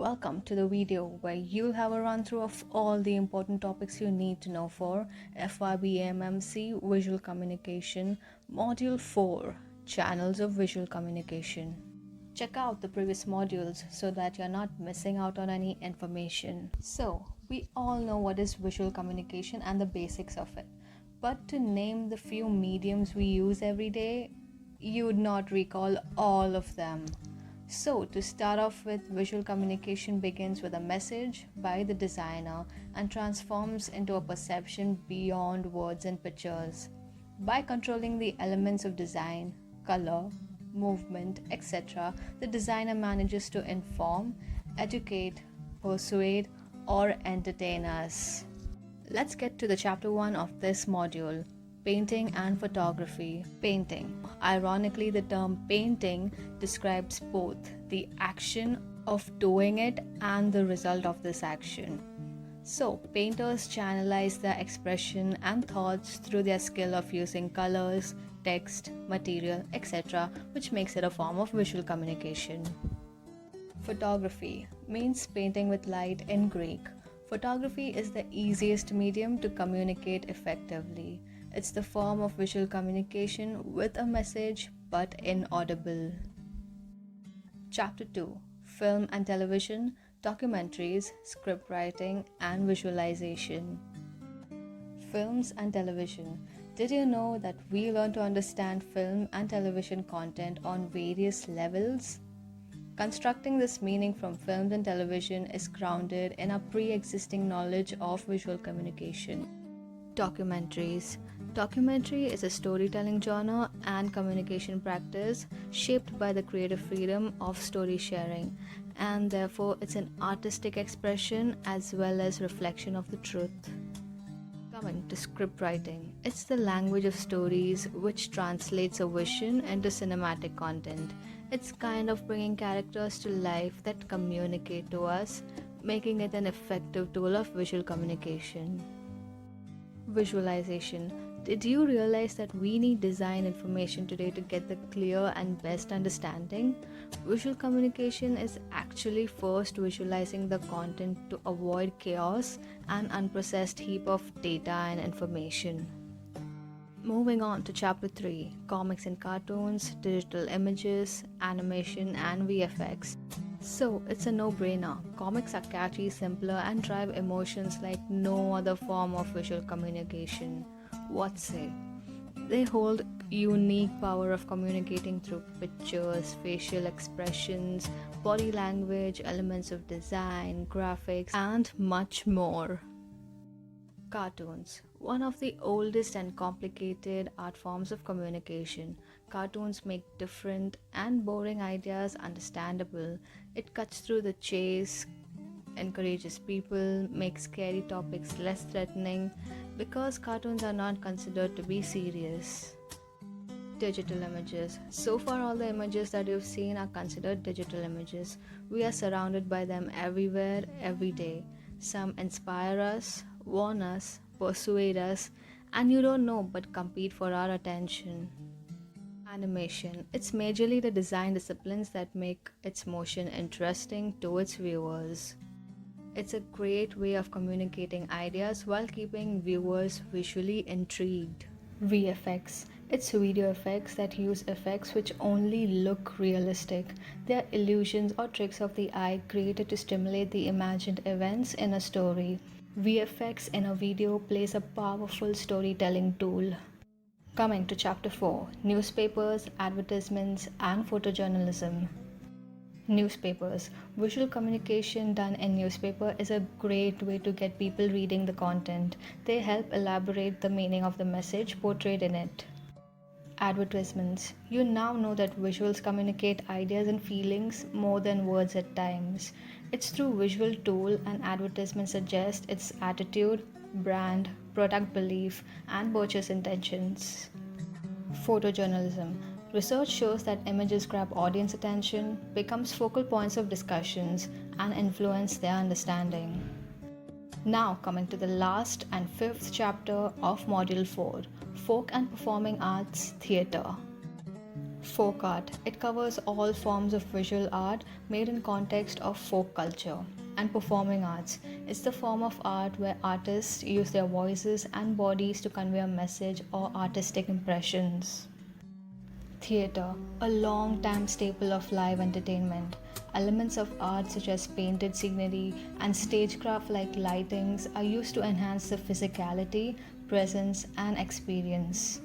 Welcome to the video where you'll have a run through of all the important topics you need to know for BAMMC Visual Communication Module 4 Channels of Visual Communication. Check out the previous modules so that you're not missing out on any information. So, we all know what is visual communication and the basics of it. But to name the few mediums we use every day, you would not recall all of them. So, to start off with, visual communication begins with a message by the designer and transforms into a perception beyond words and pictures. By controlling the elements of design, color, movement, etc., the designer manages to inform, educate, persuade, or entertain us. Let's get to the chapter 1 of this module. Painting and photography. Painting. Ironically, the term painting describes both the action of doing it and the result of this action. So, painters channelize their expression and thoughts through their skill of using colors, text, material, etc., which makes it a form of visual communication. Photography means painting with light in Greek. Photography is the easiest medium to communicate effectively. It's the form of visual communication with a message but inaudible. Chapter 2. Film and television, documentaries, script writing, and visualization. Films and television. Did you know that we learn to understand film and television content on various levels? Constructing this meaning from films and television is grounded in our pre-existing knowledge of visual communication. Documentaries. Documentary is a storytelling genre and communication practice shaped by the creative freedom of story sharing, and therefore it's an artistic expression as well as reflection of the truth. Coming to script writing, it's the language of stories which translates a vision into cinematic content. It's kind of bringing characters to life that communicate to us, making it an effective tool of visual communication. Visualization. Did you realize that we need design information today to get the clear and best understanding? Visual communication is actually first visualizing the content to avoid chaos and unprocessed heap of data and information. Moving on to chapter 3, comics and cartoons, digital images, animation and VFX. So, it's a no-brainer. Comics are catchy, simpler, and drive emotions like no other form of visual communication. What say? They hold unique power of communicating through pictures, facial expressions, body language, elements of design, graphics, and much more. Cartoons. One of the oldest and complicated art forms of communication. Cartoons make different and boring ideas understandable. It cuts through the chase, encourages people, makes scary topics less threatening because cartoons are not considered to be serious. Digital images. So far, all the images that you've seen are considered digital images. We are surrounded by them everywhere, every day. Some inspire us, warn us, persuade us, and you don't know but compete for our attention. Animation. It's majorly the design disciplines that make its motion interesting to its viewers. It's a great way of communicating ideas while keeping viewers visually intrigued. VFX. It's video effects that use effects which only look realistic. They are illusions or tricks of the eye created to stimulate the imagined events in a story. VFX in a video plays a powerful storytelling tool. Coming to chapter 4, newspapers, advertisements, and photojournalism. Newspapers. Visual communication done in newspaper is a great way to get people reading the content. They help elaborate the meaning of the message portrayed in it. Advertisements. You now know that visuals communicate ideas and feelings more than words at times. It's through visual tool and advertisement suggest its attitude, brand, product belief, and purchase intentions. Photojournalism. Research shows that images grab audience attention, becomes focal points of discussions, and influence their understanding. Now coming to the last and fifth chapter of Module 4, Folk and Performing Arts Theatre. Folk art. It covers all forms of visual art made in context of folk culture. And performing arts. It's the form of art where artists use their voices and bodies to convey a message or artistic impressions. Theatre, a long time staple of live entertainment. Elements of art such as painted scenery and stagecraft like lightings are used to enhance the physicality, presence, and experience.